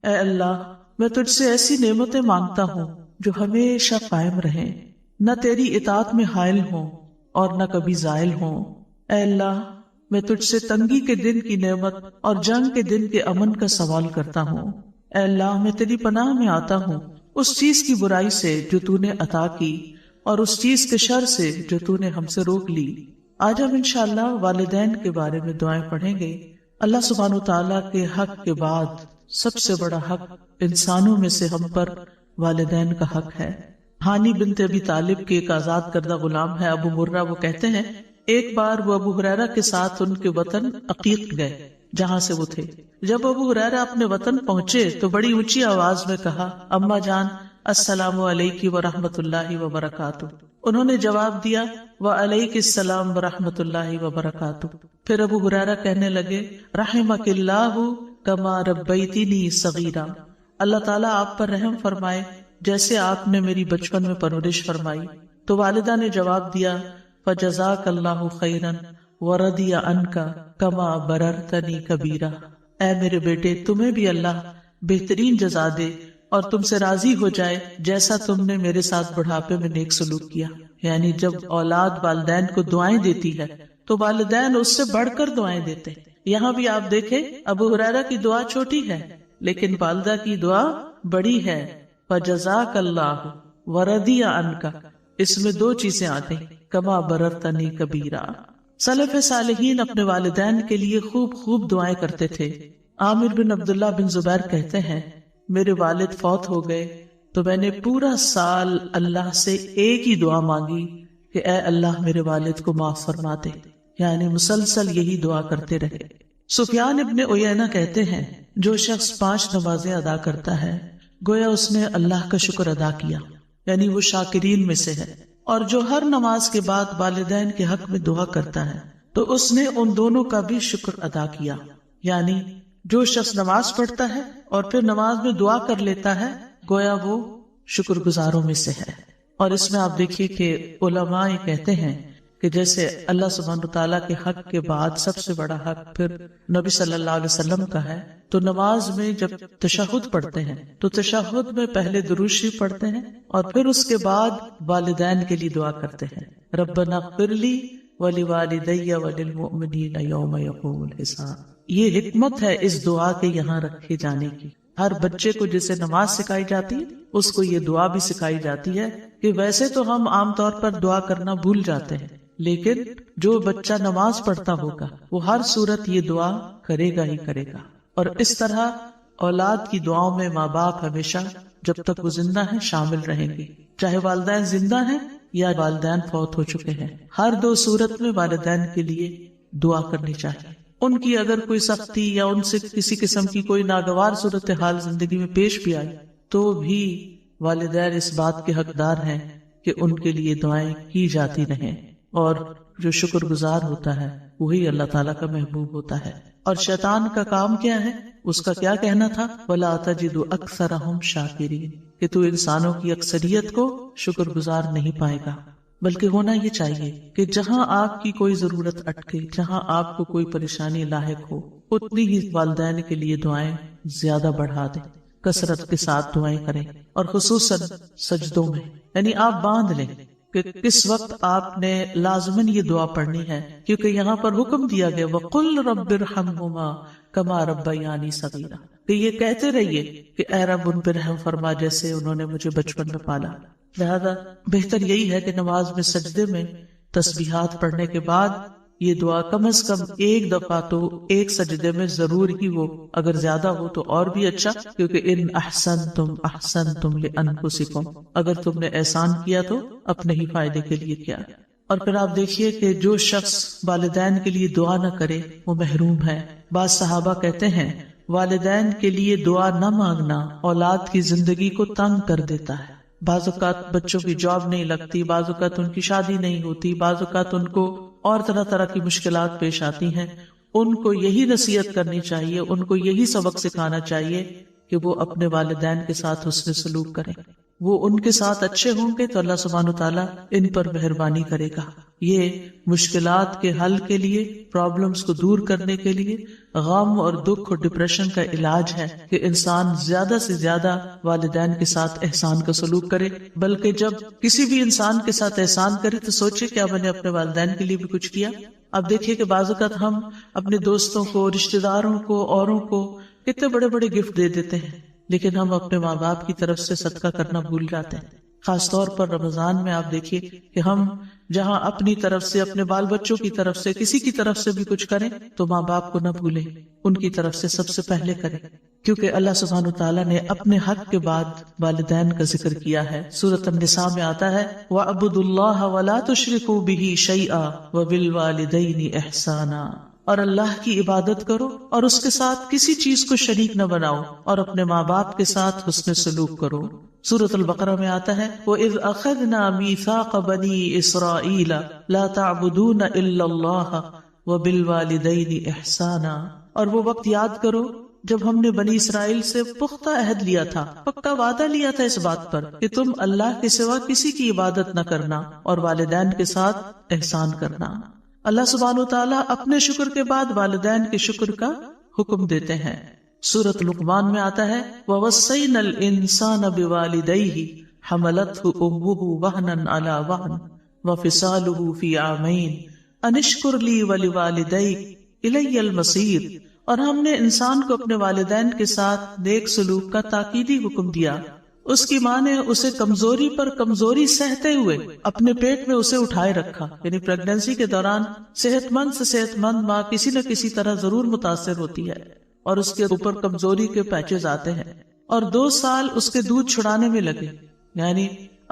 اے اللہ میں تجھ سے ایسی نعمتیں مانگتا ہوں جو ہمیشہ قائم رہیں، نہ تیری اطاعت میں حائل ہوں اور نہ کبھی زائل ہوں۔ اے اللہ میں تجھ سے تنگی کے دن کی نعمت اور جنگ کے دن کے امن کا سوال کرتا ہوں۔ اے اللہ میں تیری پناہ میں آتا ہوں اس چیز کی برائی سے جو تو نے عطا کی اور اس چیز کے شر سے جو تو نے ہم سے روک لی۔ آج ہم انشاءاللہ والدین کے بارے میں دعائیں پڑھیں گے۔ اللہ سبحانہ وتعالیٰ کے حق کے بعد سب سے بڑا حق انسانوں میں سے ہم پر والدین کا حق ہے۔ ہانی بنت ابی طالب کے ایک آزاد کردہ غلام ہے ابو مرہ، وہ کہتے ہیں ایک بار وہ ابو ہریرہ کے ساتھ ان کے وطن عقیق گئے جہاں سے وہ تھے۔ جب ابو ہریرہ اپنے وطن پہنچے تو بڑی اونچی آواز میں کہا، اماں جان السلام علیکی ورحمۃ اللہ وبرکاتہ۔ انہوں نے جواب دیا، وعلیک السلام ورحمۃ اللہ وبرکاتہ۔ پھر ابو ہریرہ کہنے لگے، رحمک اللہ کما ربیتنی صغیرا، اللہ تعالیٰ آپ پر رحم فرمائے جیسے آپ نے میری بچپن میں پرورش فرمائی۔ تو والدہ نے جواب دیا، فجزاک اللہ خیرا ورضی عنک کما بررتنی کبیرا، اے میرے بیٹے تمہیں بھی اللہ بہترین جزا دے اور تم سے راضی ہو جائے جیسا تم نے میرے ساتھ بڑھاپے میں نیک سلوک کیا۔ یعنی جب اولاد والدین کو دعائیں دیتی ہے تو والدین اس سے بڑھ کر دعائیں دیتے ہیں۔ یہاں بھی آپ دیکھیں ابو ہریرہ کی دعا چھوٹی ہے لیکن والدہ کی دعا بڑی ہے، فجزاک اللہ ورضی عنک، اس میں دو چیزیں آتی کما بررتنی کبیرا۔ سلف صالحین اپنے والدین کے لیے خوب خوب دعائیں کرتے تھے۔ عامر بن عبداللہ بن زبیر کہتے ہیں میرے والد فوت ہو گئے تو میں نے پورا سال اللہ سے ایک ہی دعا مانگی کہ اے اللہ میرے والد کو معاف فرما دے، یعنی مسلسل یہی دعا کرتے رہے۔ سفیان ابن عیینہ کہتے ہیں جو شخص 5 نمازیں ادا کرتا ہے گویا اس نے اللہ کا شکر ادا کیا، یعنی وہ شاکرین میں سے ہے، اور جو ہر نماز کے بعد والدین کے حق میں دعا کرتا ہے تو اس نے ان دونوں کا بھی شکر ادا کیا۔ یعنی جو شخص نماز پڑھتا ہے اور پھر نماز میں دعا کر لیتا ہے گویا وہ شکر گزاروں میں سے ہے۔ اور اس میں آپ دیکھیے کہ علماء یہ کہتے ہیں کہ جیسے اللہ سبحانہ تعالیٰ کے حق کے بعد سب سے بڑا حق پھر نبی صلی اللہ علیہ وسلم کا ہے، تو نماز میں جب تشہد پڑھتے ہیں تو تشہد میں پہلے درود شریف پڑھتے ہیں اور پھر اس کے بعد والدین کے لیے دعا کرتے ہیں، ربنا اغفر لی ولوالدی وللمؤمنین یوم یقوم الحساب۔ یہ حکمت ہے اس دعا کے یہاں رکھے جانے کی۔ ہر بچے کو جسے نماز سکھائی جاتی ہے اس کو یہ دعا بھی سکھائی جاتی ہے کہ ویسے تو ہم عام طور پر دعا کرنا بھول جاتے ہیں، لیکن جو بچہ نماز پڑھتا ہوگا وہ ہر صورت یہ دعا کرے گا ہی کرے گا۔ اور اس طرح اولاد کی دعاؤں میں ماں باپ ہمیشہ جب تک وہ زندہ ہیں شامل رہیں گے، چاہے والدین زندہ ہیں یا والدین فوت ہو چکے ہیں، ہر 2 صورت میں والدین کے لیے دعا کرنی چاہیے۔ ان کی اگر کوئی سختی یا ان سے کسی قسم کی کوئی ناگوار صورتحال زندگی میں پیش بھی آئی تو بھی والدین اس بات کے حقدار ہیں کہ ان کے لیے دعائیں کی جاتی رہیں، اور جو شکر گزار ہوتا ہے وہی اللہ تعالیٰ کا محبوب ہوتا ہے۔ اور شیطان کا کام کیا ہے؟ اس کا کیا کہنا تھا، وَلَا تَجِدُ أَكْثَرَهُمْ شَاكِرِينَ، کہ تو انسانوں کی اکثریت کو شکر گزار نہیں پائے گا۔ بلکہ ہونا یہ چاہیے کہ جہاں آپ کی کوئی ضرورت اٹکے، جہاں آپ کو کوئی پریشانی لاحق ہو، اتنی ہی والدین کے لیے دعائیں زیادہ بڑھا دیں، کثرت کے ساتھ دعائیں کریں، اور خصوصاً سجدوں میں، یعنی آپ باندھ لیں کہ کس وقت آپ نے لازماً یہ دعا پڑھنی ہے، کیونکہ یہاں پر حکم دیا گیا وَقُلْ رَبِّ ارْحَمْهُمَا كَمَا رَبَّيَانِي صَغِيرًا، کہ یہ کہتے رہیے کہ اے رب ان پہ رحم فرما جیسے انہوں نے مجھے بچپن میں پالا۔ لہذا بہتر یہی ہے کہ نماز میں سجدے میں تسبیحات پڑھنے کے بعد یہ دعا کم از کم ایک دفعہ تو ایک سجدے میں ضرور ہی ہو، اگر زیادہ ہو تو اور بھی اچھا، کیونکہ ان احسنتم احسنتم لانفسکم، اگر تم نے احسان کیا تو اپنے ہی فائدے کے لیے کیا۔ اور پھر آپ دیکھیے کہ جو شخص والدین کے لیے دعا نہ کرے وہ محروم ہے۔ بعض صحابہ کہتے ہیں والدین کے لیے دعا نہ مانگنا اولاد کی زندگی کو تنگ کر دیتا ہے۔ بعض اوقات بچوں کی جاب نہیں لگتی، بعض اوقات ان کی شادی نہیں ہوتی، بعض اوقات ان کو اور طرح طرح کی مشکلات پیش آتی ہیں۔ ان کو یہی نصیحت کرنی چاہیے، ان کو یہی سبق سکھانا چاہیے کہ وہ اپنے والدین کے ساتھ حسن سلوک کریں۔ وہ ان کے ساتھ اچھے ہوں گے تو اللہ سبحانہ تعالیٰ ان پر مہربانی کرے گا۔ یہ مشکلات کے حل کے لیے، پرابلمز کو دور کرنے کے لیے، غم اور دکھ اور ڈپریشن کا علاج ہے کہ انسان زیادہ سے زیادہ والدین کے ساتھ احسان کا سلوک کرے، بلکہ جب کسی بھی انسان کے ساتھ احسان کرے تو سوچے کیا میں نے اپنے والدین کے لیے بھی کچھ کیا۔ اب دیکھیے کہ بعض اوقات ہم اپنے دوستوں کو، رشتہ داروں کو، اوروں کو کتنے بڑے بڑے گفٹ دے دیتے ہیں، لیکن ہم اپنے ماں باپ کی طرف سے صدقہ کرنا بھول جاتے ہیں۔ خاص طور پر رمضان میں آپ دیکھیے کہ ہم جہاں اپنی طرف سے، اپنے بال بچوں کی طرف سے، کسی کی طرف سے بھی کچھ کریں تو ماں باپ کو نہ بھولیں، ان کی طرف سے سب سے پہلے کریں، کیونکہ اللہ سبحانہ وتعالیٰ نے اپنے حق کے بعد والدین کا ذکر کیا ہے۔ سورۃ النساء میں آتا ہے وَاعْبُدُوا اللَّهَ وَلَا تُشْرِكُوا بِهِ شَيْئًا وَبِالْوَالِدَيْنِ إِحْسَانًا، اور اللہ کی عبادت کرو اور اس کے ساتھ کسی چیز کو شریک نہ بناؤ، اور اپنے ماں باپ کے ساتھ حسن سلوک کرو۔ سورۃ البقرہ میں آتا ہے وَإِذْ أَخَذْنَا مِيثَاقَ بَنِي إِسْرَائِيلَ لَا تَعْبُدُونَ إِلَّا اللَّهَ وَبِالْوَالِدَيْنِ إِحْسَانًا، اور وہ وقت یاد کرو جب ہم نے بنی اسرائیل سے پختہ عہد لیا تھا، پکا وعدہ لیا تھا اس بات پر کہ تم اللہ کے سوا کسی کی عبادت نہ کرنا اور والدین کے ساتھ احسان کرنا۔ اللہ سبحانہ وتعالیٰ اپنے شکر کے بعد والدین کے شکر کا حکم دیتے ہیں۔ سورۃ لقمان میں آتا ہے وَوَصَّيْنَا الْإِنسَانَ بِوَالِدَيْهِ حَمَلَتْهُ أُمُّهُ وَهْنًا عَلَى وَهْنٍ وَفِصَالُهُ فِي عَامَيْنِ أَنِ اشْكُرْ لِي وَلِوَالِدَيْكَ إِلَيَّ الْمَصِيرُ، اور ہم نے انسان کو اپنے والدین کے ساتھ نیک سلوک کا تاکیدی حکم دیا۔ اس کی ماں نے اسے کمزوری پر کمزوری سہتے ہوئے اپنے پیٹ میں اسے اٹھائے رکھا، یعنی پریگنینسی کے دوران صحت مند سے صحت مند ماں کسی نہ کسی طرح ضرور متاثر ہوتی ہے اور اس کے اوپر کمزوری کے پیچز آتے ہیں، اور 2 سال اس کے دودھ چھڑانے میں لگے، یعنی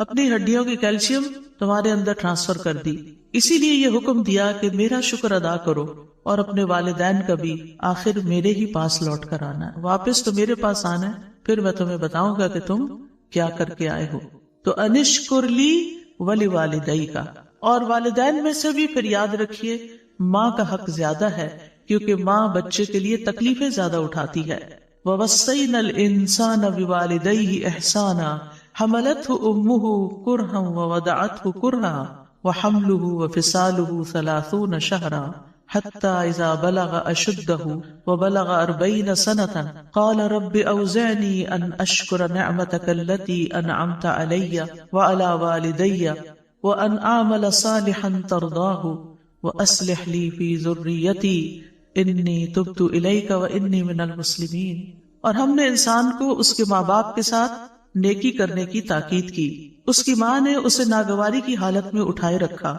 اپنی ہڈیوں کی کیلشیم تمہارے اندر ٹرانسفر کر دی۔ اسی لیے یہ حکم دیا کہ میرا شکر ادا کرو اور اپنے والدین کا بھی، آخر میرے ہی پاس لوٹ کر آنا ہے، واپس تو میرے پاس آنا ہے، پھر میں تمہیں بتاؤں گا کہ تم کیا کر کے آئے ہو۔ تو انشکر لی ولی والدئی کا، اور والدین میں سے بھی پھر یاد رکھیے ماں کا حق زیادہ ہے، کیونکہ ماں بچے کے لیے تکلیفیں زیادہ اٹھاتی ہے۔ وَوَصَّيْنَا الْإِنسَانَ بِوَالِدَيْهِ إِحْسَانًا حَمَلَتْهُ أُمُّهُ كُرْهًا وَوَضَعَتْهُ كُرْهًا وَحَمْلُهُ وَفِصَالُهُ 30 شهرا حتى إذا بلغ أشده وبلغ 40 سنة قال رب أوزعني أن أشكر نعمتك التي أنعمت علي وعلى والدي وأن أعمل صالحا ترضاه وأصلح لي في ذريتي إني تبت إليك وإني من المسلمين۔ اور ہم نے انسان کو اس کے ماں باپ کے ساتھ نیکی کرنے کی تاکید کی۔ اس کی ماں نے اسے ناگواری کی حالت میں اٹھائے رکھا،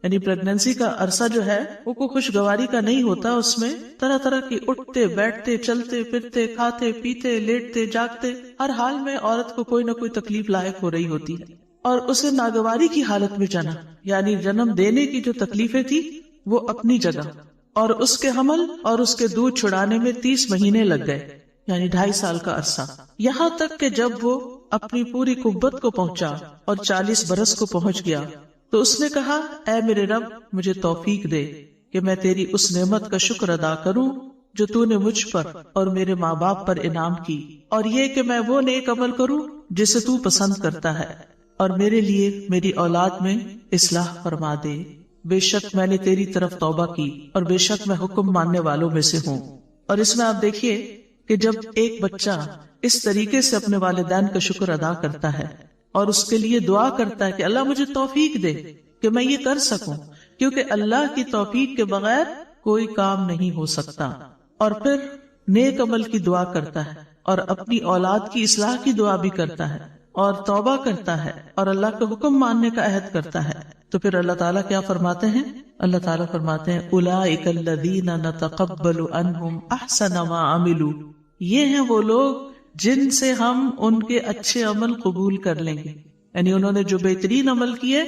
یعنی پریگنینسی کا عرصہ جو ہے وہ کوئی خوشگواری کا نہیں ہوتا، اس میں طرح طرح کی اٹھتے بیٹھتے چلتے پھرتے کھاتے پیتے لیٹتے جاگتے ہر حال میں عورت کو کوئی نہ کوئی تکلیف لاحق ہو رہی ہوتی ہے، اور اسے ناگواری کی حالت میں جنا، یعنی جنم دینے کی جو تکلیفیں تھی وہ اپنی جگہ، اور اس کے حمل اور اس کے دودھ چھڑانے میں 30 مہینے لگ گئے، یعنی 2.5 سال کا عرصہ، یہاں تک کہ جب وہ اپنی پوری قوت کو پہنچا اور 40 برس کو پہنچ گیا تو اس نے کہا اے میرے رب مجھے توفیق دے کہ میں تیری اس نعمت کا شکر ادا کروں جو تو نے مجھ پر اور میرے ماں باپ پر انعام کی، اور یہ کہ میں وہ نیک عمل کروں جسے تو پسند کرتا ہے، اور میرے لیے میری اولاد میں اصلاح فرما دے۔ بے شک میں نے تیری طرف توبہ کی اور بے شک میں حکم ماننے والوں میں سے ہوں۔ اور اس میں آپ دیکھیے کہ جب ایک بچہ اس طریقے سے اپنے والدین کا شکر ادا کرتا ہے اور اس کے لیے دعا کرتا ہے کہ اللہ مجھے توفیق دے کہ میں یہ کر سکوں، کیونکہ اللہ کی توفیق کے بغیر کوئی کام نہیں ہو سکتا، اور پھر نیک عمل کی دعا کرتا ہے اور اپنی اولاد کی اصلاح کی دعا بھی کرتا ہے اور توبہ کرتا ہے اور اللہ کا حکم ماننے کا عہد کرتا ہے، تو پھر اللہ تعالیٰ کیا فرماتے ہیں؟ اللہ تعالیٰ فرماتے ہیں اولئک الذین نتقبل عنہم احسن ما عملوا، یہ ہیں وہ لوگ جن سے ہم ان کے اچھے عمل قبول کر لیں گے، یعنی انہوں نے جو بہترین عمل کیے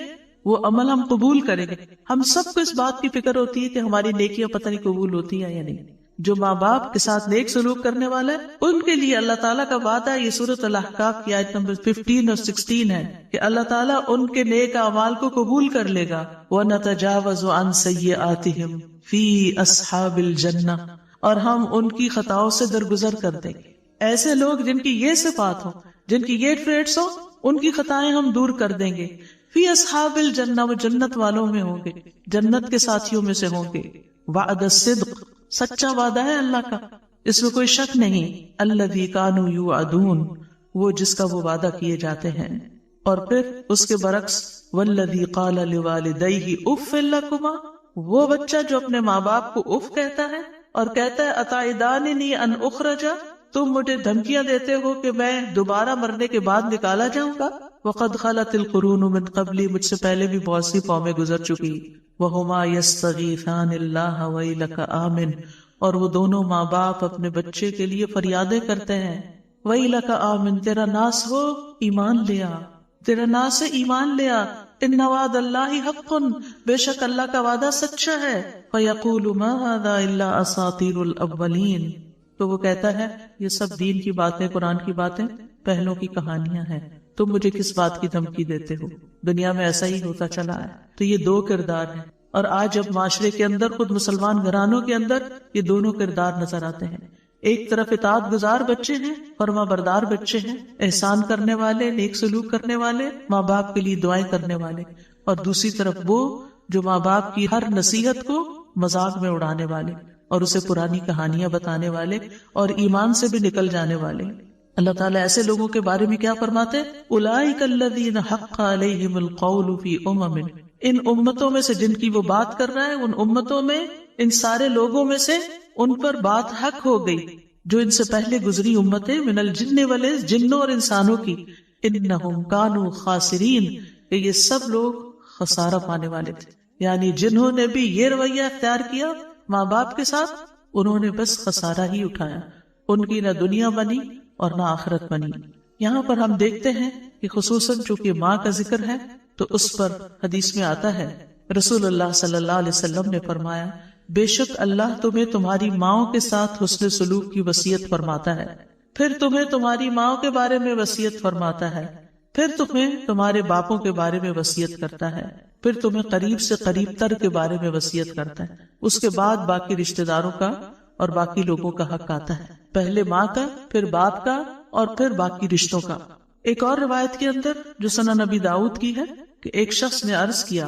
وہ عمل ہم قبول کریں گے۔ ہم سب کو اس بات کی فکر ہوتی ہے کہ ہماری نیکیاں پتہ نہیں قبول ہوتی ہیں یا نہیں۔ جو ماں باپ کے ساتھ نیک سلوک کرنے والا ہے ان کے لیے اللہ تعالیٰ کا وعدہ، یہ سورۃ الاحقاف کی آیت نمبر 15 اور 16 ہے کہ اللہ تعالیٰ ان کے نیک اعمال کو قبول کر لے گا۔ وَنَتَجَاوَزُ عَنْ سَيِّئَاتِهِمْ فِي أَصْحَابِ الْجَنَّةِ، اور ہم ان کی خطاؤں سے درگزر کر دیں گے۔ ایسے لوگ جن کی یہ صفات ہو، جن کی یہ ٹریٹس ہو، ان کی خطائیں ہم دور کر دیں گے، فی اصحاب الجنہ، وہ جنت والوں میں ہوں گے، جنت کے ساتھیوں میں سے ہوں گے. وعد الصدق، سچا وعدہ ہے اللہ کا، اس میں کوئی شک نہیں. الذی کانوا یوعدون، وہ جس کا وہ وعدہ کیے جاتے ہیں. اور پھر اس کے برعکس والذی قال لوالدیہ اف لکما، وہ بچہ جو اپنے ماں باپ کو اف کہتا ہے اور کہتا ہے اتعداننی ان اخرج، تم مجھے دھمکیاں دیتے ہو کہ میں دوبارہ مرنے کے بعد نکالا جاؤں گا. وقد خلت القرون من قبلی، مجھ سے پہلے بھی بہت سی قومیں گزر چکی. وہما یستغیثان اللہ ویلک آمن، اور وہ دونوں ماں باپ اپنے بچے کے لیے فریادیں کرتے ہیں. ویلک آمن، تیرا ناس ہو ایمان لیا، تیرا ناس ہے ایمان لیا. ان وعد اللہ حق، بے شک اللہ کا وعدہ سچا ہے. فیقول ما ھذا الا اساطیر الاولین، تو وہ کہتا ہے یہ سب دین کی باتیں، قرآن کی باتیں، پہلوں کی کہانیاں ہیں، تم مجھے کس بات کی دھمکی دیتے ہو؟ دنیا میں ایسا ہی ہوتا چلا ہے. تو یہ دو کردار ہیں، اور آج جب معاشرے کے اندر، خود مسلمان گھرانوں کے اندر یہ دونوں کردار نظر آتے ہیں. ایک طرف اطاعت گزار بچے ہیں، فرما بردار بچے ہیں، احسان کرنے والے، نیک سلوک کرنے والے، ماں باپ کے لیے دعائیں کرنے والے، اور دوسری طرف وہ جو ماں باپ کی ہر نصیحت کو مذاق میں اڑانے والے اور اسے پرانی کہانیاں بتانے والے اور ایمان سے بھی نکل جانے والے. اللہ تعالیٰ ایسے لوگوں کے بارے میں کیا فرماتے؟ اولئک الذین حق علیہم القول فی امم، ان امتوں میں سے جن کی وہ بات کر رہا ہے، ان امتوں میں، ان سارے لوگوں میں سے ان پر بات حق ہو گئی جو ان سے پہلے گزری امتیں، من الجن والانس، جنوں اور انسانوں کی. انہم کانوا خاسرین، کہ یہ سب لوگ خسارہ پانے والے تھے. یعنی جنہوں نے بھی یہ رویہ اختیار کیا ماں باپ کے ساتھ، انہوں نے بس خسارہ ہی اٹھایا، ان کی نہ دنیا بنی اور نہ آخرت بنی. یہاں پر ہم دیکھتے ہیں کہ خصوصاً چونکہ ماں کا ذکر ہے تو اس پر حدیث میں آتا ہے، رسول اللہ صلی اللہ علیہ وسلم نے فرمایا بے شک اللہ تمہیں تمہاری ماؤں کے ساتھ حسن سلوک کی وصیت فرماتا ہے، پھر تمہیں تمہاری ماؤں کے بارے میں وصیت فرماتا ہے، پھر تمہیں تمہارے باپوں کے بارے میں وصیت کرتا ہے، پھر تمہیں قریب سے قریب تر کے بارے میں وصیت کرتا ہے، اس کے بعد باقی رشتہ داروں کا اور باقی لوگوں کا حق آتا ہے، پہلے ماں کا، پھر باپ کا، اور پھر باقی رشتوں کا. ایک اور روایت کے اندر جو سنن نبی داؤد کی ہے کہ ایک شخص نے عرض کیا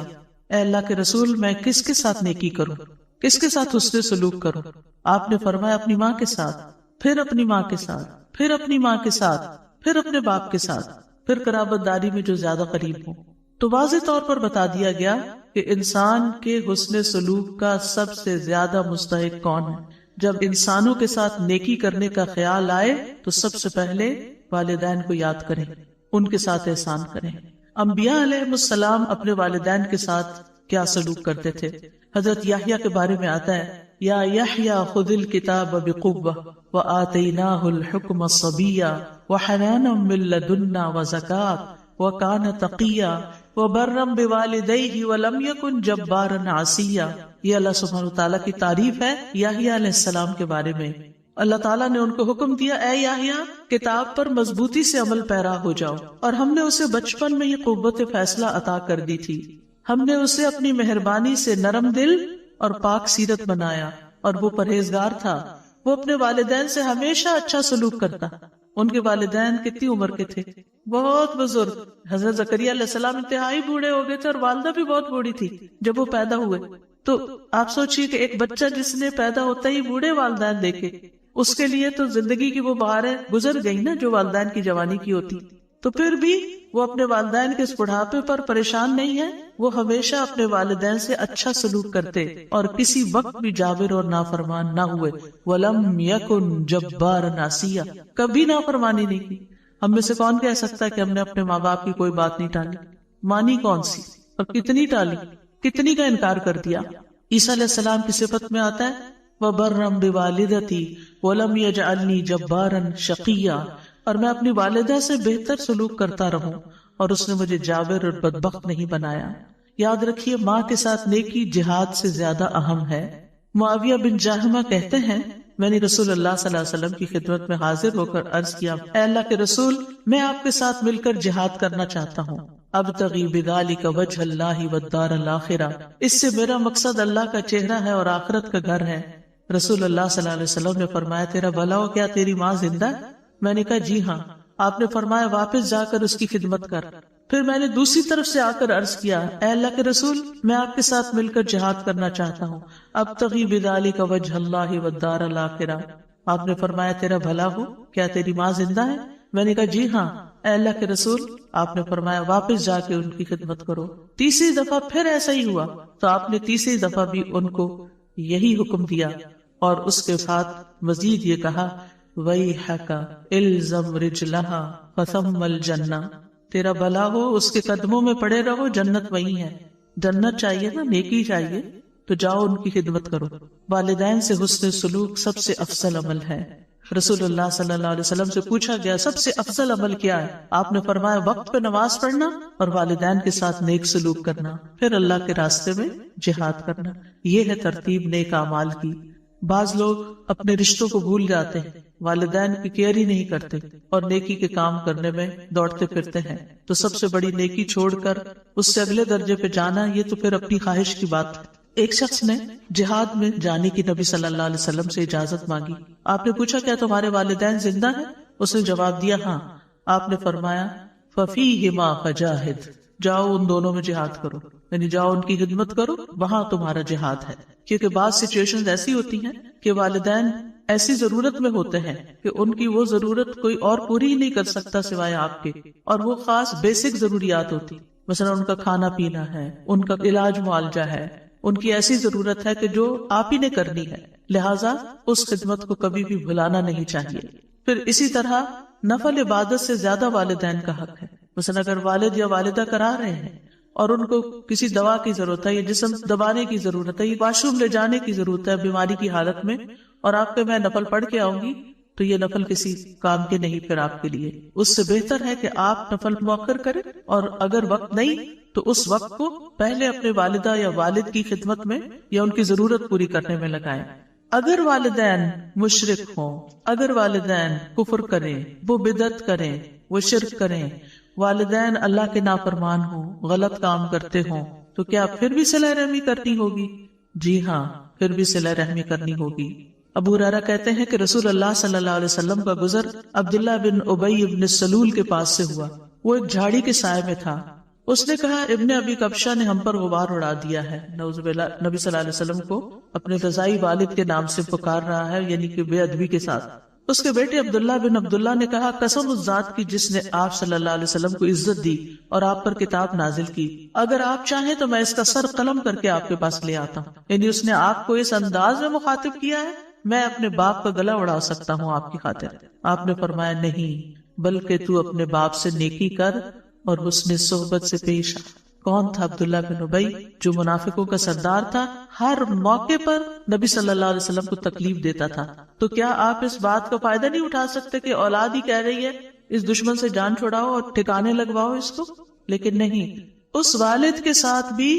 اے اللہ کے رسول میں کس کے ساتھ نیکی کروں، کس کے ساتھ حسن سلوک کروں؟ آپ نے فرمایا اپنی ماں کے ساتھ، پھر اپنی ماں کے ساتھ، پھر اپنی ماں کے ساتھ، پھر اپنے باپ کے ساتھ، پھر قرابت داری میں جو زیادہ قریب ہوں. تو واضح طور پر بتا دیا گیا کہ انسان کے حسن سلوک کا سب سے زیادہ مستحق کون ہے. جب انسانوں کے ساتھ نیکی کرنے کا خیال آئے تو سب سے پہلے والدین کو یاد کریں، ان کے ساتھ احسان کریں. انبیاء علیہ السلام اپنے والدین کے ساتھ کیا سلوک کرتے تھے؟ حضرت یحییٰ کے بارے میں آتا ہے یا یحییٰ خذ الکتاب بقوہ وآتیناہ الحکم صبیا وحنانا من لدنا وزکاۃ وکان تقیا وبرا بوالدیہ ولم یکن جبارا عصیا. یہ اللہ سبحانہ وتعالیٰ کی تعریف ہے یحییٰ علیہ السلام کے بارے میں. اللہ تعالیٰ نے ان کو حکم دیا اے یحییٰ کتاب پر مضبوطی سے عمل پیرا ہو جاؤ، اور ہم نے اسے بچپن میں ہی قوت فیصلہ عطا کر دی تھی، ہم نے اسے اپنی مہربانی سے نرم دل اور پاک سیرت بنایا، اور وہ پرہیزگار تھا، وہ اپنے والدین سے ہمیشہ اچھا سلوک کرتا. ان کے والدین کتنی عمر کے تھے؟ بہت بزرگ. حضرت زکریا علیہ السلام انتہائی بوڑھے ہو گئے تھے اور والدہ بھی بہت بوڑھی تھی جب وہ پیدا ہوئے. تو آپ سوچئے کہ ایک بچہ جس نے پیدا ہوتا ہی بوڑھے والدین دیکھے، اس کے لیے تو زندگی کی وہ بہاریں گزر گئی نا جو والدین کی جوانی کی ہوتی. تو پھر بھی وہ اپنے والدین کے اس بڑھاپے پر پریشان نہیں ہے، وہ ہمیشہ اپنے والدین سے اچھا سلوک کرتے اور کسی وقت بھی جابر اور نافرمان نہ ہوئے. وَلَمْ يَكُنْ جَبَّارًا عَصِيًّا، کبھی نافرمانی نہیں کی. ہم میں سے کون کہہ سکتا ہے کہ ہم نے اپنے ماں باپ کی کوئی بات نہیں ٹالی؟ مانی کون سی اور کتنی ٹالی، کتنی کا انکار کر دیا. عیسیٰ علیہ السلام کی صفت میں آتا ہے وَبَرًّا بِوَالِدَتِي وَلَمْ يَجْعَلْنِي جَبَّارًا شَقِيًّا، اور میں اپنی والدہ سے بہتر سلوک کرتا رہوں اور اس نے مجھے جابر اور بدبخت نہیں بنایا. یاد رکھیے ماں کے ساتھ نیکی جہاد سے زیادہ اہم ہے. معاویہ بن جہمہ کہتے ہیں میں نے رسول اللہ صلی اللہ علیہ وسلم کی خدمت میں حاضر ہو کر عرض کیا اے اللہ کے رسول میں آپ کے ساتھ مل کر جہاد کرنا چاہتا ہوں. ابتغی بذالک وجہ اللہ والدار الاخرہ، اس سے میرا مقصد اللہ کا چہرہ ہے اور آخرت کا گھر ہے. رسول اللہ صلی اللہ علیہ وسلم نے فرمایا تیرا بھلا ہو، کیا تیری ماں زندہ ہے؟ میں نے کہا جی ہاں. آپ نے فرمایا واپس جا کر اس کی خدمت کر. پھر میں نے دوسری طرف سے آ کر عرض کیا، اے اللہ کے رسول، میں آپ کے ساتھ مل کر جہاد کرنا چاہتا ہوں، ابتغی بذالک وجہ اللہ والدار الآخرہ۔ آپ نے فرمایا تیرا بھلا ہو، کیا تیری ماں زندہ ہے؟ میں نے کہا جی ہاں۔ اے اللہ کے رسول، آپ نے فرمایا واپس جا کے ان کی خدمت کرو۔ تیسری دفعہ پھر ایسا ہی ہوا تو آپ نے تیسری دفعہ بھی ان کو یہی حکم دیا، اور اس کے ساتھ مزید یہ کہا، وَيْحَكَ إِلْزَمْ رِجْلَهَا فَثَمَّ الْجَنَّةُ، تیرا بھلا ہو، اس کے قدموں میں پڑے رہو، جنت وہی ہے۔ جنت چاہیے نا، نیکی چاہیے، تو جاؤ ان کی خدمت کرو۔ والدین سے حسن سلوک سب سے افضل عمل ہے۔ رسول اللہ صلی اللہ علیہ وسلم سے پوچھا گیا سب سے افضل عمل کیا ہے؟ آپ نے فرمایا وقت پہ نماز پڑھنا اور والدین کے ساتھ نیک سلوک کرنا، پھر اللہ کے راستے میں جہاد کرنا۔ یہ ہے ترتیب نیک اعمال کی۔ بعض لوگ اپنے رشتوں کو بھول جاتے ہیں، والدین کی کیئر ہی نہیں کرتے اور نیکی کے کام کرنے میں دوڑتے پھرتے ہیں، تو سب سے بڑی نیکی چھوڑ کر اس سے اگلے درجے پہ جانا، یہ تو پھر اپنی خواہش کی بات ہے۔ ایک شخص نے جہاد میں جانے کی نبی صلی اللہ علیہ وسلم سے اجازت مانگی۔ آپ نے پوچھا کیا تمہارے والدین زندہ ہیں؟ اس نے جواب دیا ہاں۔ آپ نے فرمایا فَفِيهِمَا فَجَاهِدْ، جاؤ ان دونوں میں جہاد کرو، یعنی جاؤ ان کی خدمت کرو، وہاں تمہارا جہاد ہے۔ کیونکہ بعض سچویشن ایسی ہوتی ہیں کہ والدین ایسی ضرورت میں ہوتے ہیں کہ ان کی وہ ضرورت کوئی اور پوری ہی نہیں کر سکتا سوائے آپ کے، اور وہ خاص بیسک ضروریات ہوتی، مثلا ان کا کھانا پینا ہے، ان کا علاج معالجہ ہے، ان کی ایسی ضرورت ہے کہ جو آپ ہی نے کرنی ہے، لہٰذا اس خدمت کو کبھی بھی بھلانا نہیں چاہیے۔ پھر اسی طرح نفل عبادت سے زیادہ والدین کا حق ہے۔ مثلا اگر والد یا والدہ کرا رہے ہیں اور ان کو کسی دوا کی ضرورت ہے، یا جسم دبانے کی ضرورت ہے، یا واش روم لے جانے کی ضرورت ہے بیماری کی حالت میں، اور آپ کے میں نفل پڑھ کے آؤں گی، تو یہ نفل کسی کام کے نہیں پھر آپ کے لیے۔ اس سے بہتر ہے کہ آپ نفل مؤخر کریں، اور اگر وقت نہیں تو اس وقت کو پہلے اپنے والدہ یا والد کی خدمت میں یا ان کی ضرورت پوری کرنے میں لگائیں۔ اگر والدین مشرک ہوں، اگر والدین کفر کریں، وہ بدعت کریں، وہ شرک کریں، والدین اللہ کے نافرمان ہوں، غلط کام کرتے ہوں، تو کیا پھر بھی صلہ رحمی کرنی ہوگی؟ جی ہاں، پھر بھی صلہ رحمی کرنی ہوگی۔ ابو ہریرہ کہتے ہیں کہ رسول اللہ صلی اللہ علیہ وسلم کا گزر عبداللہ بن ابی بن سلول کے پاس سے ہوا۔ وہ ایک جھاڑی کے سائے میں تھا۔ اس نے کہا ابن ابی کبشہ نے ہم پر غبار اڑا دیا ہے۔ نعوذ باللہ، نبی صلی اللہ علیہ وسلم کو اپنے رضائی والد کے نام سے پکار رہا ہے، یعنی کہ بے ادبی کے ساتھ۔ اس کے بیٹے عبداللہ بن عبداللہ نے کہا قسم اس ذات کی جس نے آپ صلی اللہ علیہ وسلم کو عزت دی اور آپ پر کتاب نازل کی، اگر آپ چاہیں تو میں اس کا سر قلم کر کے آپ کے پاس لے آتا ہوں۔ یعنی اس نے آپ کو اس انداز میں مخاطب کیا ہے، میں اپنے باپ کا گلا اڑا سکتا ہوں آپ کی خاطر۔ آپ نے فرمایا نہیں، بلکہ تو اپنے باپ سے نیکی کر اور حسن صحبت سے پیش آ۔ کون تھا عبداللہ بن ابی؟ جو منافقوں کا سردار تھا، ہر موقع پر نبی صلی اللہ علیہ وسلم کو تکلیف دیتا تھا۔ تو کیا آپ اس بات کا فائدہ نہیں اٹھا سکتے کہ اولاد ہی کہہ رہی ہے اس دشمن سے جان چھڑاؤ اور ٹھکانے لگواؤ اس کو؟ لیکن نہیں، اس والد کے ساتھ بھی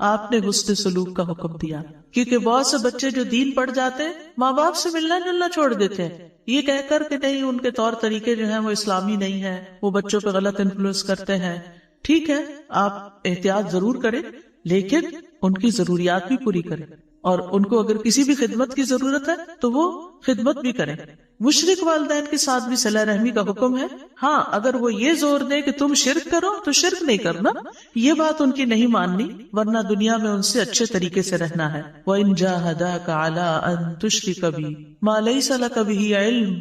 آپ نے حسن سلوک کا حکم دیا، کیونکہ بہت سے بچے جو دین پڑھ جاتے ہیں ماں باپ سے ملنا جلنا چھوڑ دیتے ہیں، یہ کہہ کر کہ نہیں ان کے طور طریقے جو ہیں وہ اسلامی نہیں ہیں، وہ بچوں پہ غلط انفلوئنس کرتے ہیں۔ ٹھیک ہے، آپ احتیاط ضرور کریں، لیکن ان کی ضروریات بھی پوری کریں، اور ان کو اگر کسی بھی خدمت کی ضرورت ہے تو وہ خدمت بھی کریں۔ مشرک والدین کے ساتھ بھی صلہ رحمی کا حکم ہے۔ ہاں، اگر وہ یہ زور دیں کہ تم شرک کرو تو شرک نہیں کرنا، یہ بات ان کی نہیں ماننی، ورنہ دنیا میں ان سے اچھے طریقے سے رہنا ہے۔ وَإِن جَاهَدَاكَ عَلَىٰ أَن تُشْرِكَ بِي مَا لَيْسَ لَكَ بِهِ عِلْمٌ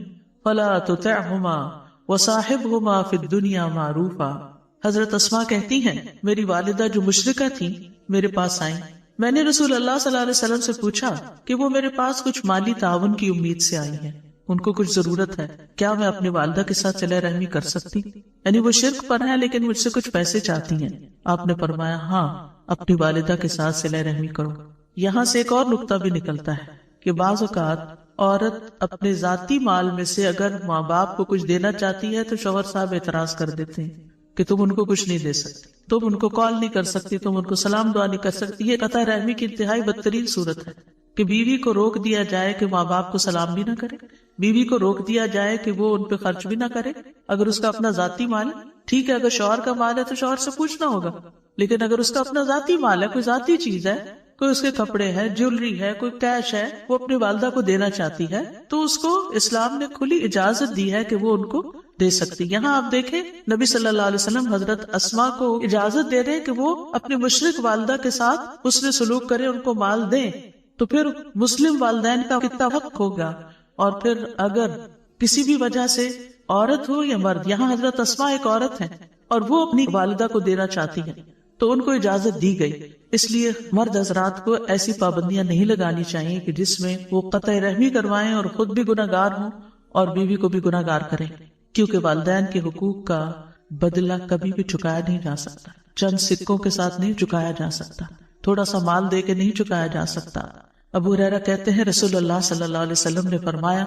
فَلَا تُطِعْهُمَا وَصَاحِبْهُمَا فِي الدُّنْيَا مَعْرُوفًا۔ حضرت اسماء کہتی ہیں میری والدہ جو مشرکہ تھی میرے پاس آئیں، میں نے رسول اللہ صلی اللہ علیہ وسلم سے پوچھا کہ وہ میرے پاس کچھ مالی تعاون کی امید سے آئی ہیں، ان کو کچھ ضرورت ہے، کیا میں اپنی والدہ کے ساتھ صلہ رحمی کر سکتی؟ یعنی وہ شرک پر ہے لیکن مجھ سے کچھ پیسے چاہتی ہیں۔ آپ نے فرمایا ہاں، اپنی والدہ کے ساتھ صلہ رحمی کرو۔ یہاں سے ایک اور نقطہ بھی نکلتا ہے کہ بعض اوقات عورت اپنے ذاتی مال میں سے اگر ماں باپ کو کچھ دینا چاہتی ہے تو شوہر صاحب اعتراض کر دیتے ہیں کہ تم ان کو کچھ نہیں دے سکتی، تم ان کو کال نہیں کر سکتی، تم ان کو سلام دعا نہیں کر سکتی۔ یہ قطع رحمی کی انتہائی بدترین صورت ہے کہ بیوی کو روک دیا جائے کہ ماں باپ کو سلام بھی نہ کرے، بیوی کو روک دیا جائے کہ وہ ان پہ خرچ بھی نہ کرے۔ اگر اس کا اپنا ذاتی مال ہے ٹھیک ہے، اگر شوہر کا مال ہے تو شوہر سے پوچھنا ہوگا، لیکن اگر اس کا اپنا ذاتی مال ہے، کوئی ذاتی چیز ہے، کوئی اس کے کپڑے ہے، جیولری ہے، کوئی کیش ہے، وہ اپنی والدہ کو دینا چاہتی ہے، تو اس کو اسلام نے کھلی اجازت دی ہے کہ وہ ان کو دے سکتی. یہاں آپ دیکھیں نبی صلی اللہ علیہ وسلم حضرت اسما کو اجازت دے رہے کہ وہ اپنے مشرک والدہ کے ساتھ حسن سلوک کرے، ان کو مال دیں، تو پھر مسلم والدین کا کتنا حق ہوگا. اور پھر اگر کسی بھی وجہ سے عورت ہو یا مرد، یہاں حضرت اسما ایک عورت ہے اور وہ اپنی والدہ کو دینا چاہتی ہے تو ان کو اجازت دی گئی. اس لیے مرد حضرات کو ایسی پابندیاں نہیں لگانی چاہیے کہ جس میں وہ قطع رحمی کروائیں اور خود بھی گناہگار ہوں اور بیوی کو بھی گناہگار کریں، کیونکہ والدین کے حقوق کا بدلہ کبھی بھی چکایا نہیں جا سکتا. چند سکوں کے ساتھ نہیں چکایا جا سکتا، تھوڑا سا مال دے کے نہیں چکایا جا سکتا. ابو ہریرہ کہتے ہیں رسول اللہ صلی اللہ علیہ وسلم نے فرمایا،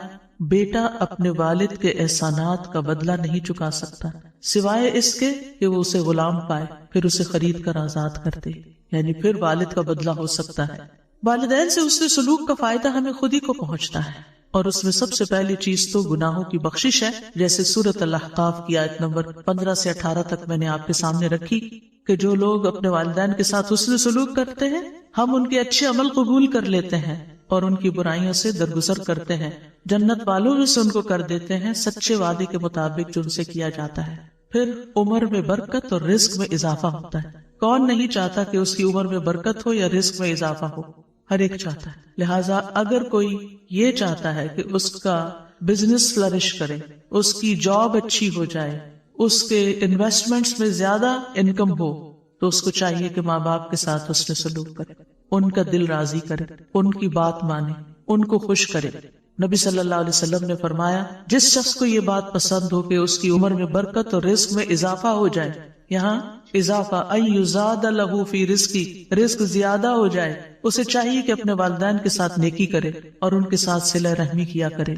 بیٹا اپنے والد کے احسانات کا بدلہ نہیں چکا سکتا سوائے اس کے کہ وہ اسے غلام پائے، پھر اسے خرید کر آزاد کر دے. یعنی پھر والد کا بدلہ ہو سکتا ہے. والدین سے اس سلوک کا فائدہ ہمیں خود ہی کو پہنچتا ہے، اور اس میں سب سے پہلی چیز تو گناہوں کی بخشش ہے. جیسے سورۃ الاحقاف کی آیت نمبر 15 سے 18 تک میں نے آپ کے سامنے رکھی کہ جو لوگ اپنے والدین کے ساتھ حسن سلوک کرتے ہیں ہم ان کے اچھے عمل قبول کر لیتے ہیں اور ان کی برائیوں سے درگزر کرتے ہیں، جنت والوں میں سے ان کو کر دیتے ہیں سچے وعدے کے مطابق جو ان سے کیا جاتا ہے. پھر عمر میں برکت اور رزق میں اضافہ ہوتا ہے. کون نہیں چاہتا کہ اس کی عمر میں برکت ہو یا رزق میں اضافہ ہو؟ ہر ایک چاہتا ہے. لہٰذا اگر کوئی یہ چاہتا ہے کہ اس کا بزنس فلرش کرے، اس کی جاب اچھی ہو جائے، اس کے انویسٹمنٹس میں زیادہ انکم ہو، تو اس کو چاہیے کہ ماں باپ کے ساتھ حسن سلوک کرے، ان کا دل راضی کرے، ان کی بات مانے، ان کو خوش کرے. نبی صلی اللہ علیہ وسلم نے فرمایا، جس شخص کو یہ بات پسند ہو کہ اس کی عمر میں برکت اور رزق میں اضافہ ہو جائے، یہاں اضافہ ایزاد لہ فی رزقی، رزق زیادہ ہو جائے، اسے چاہیے کہ اپنے والدین کے ساتھ نیکی کرے اور ان کے ساتھ صلہ رحمی کیا کرے،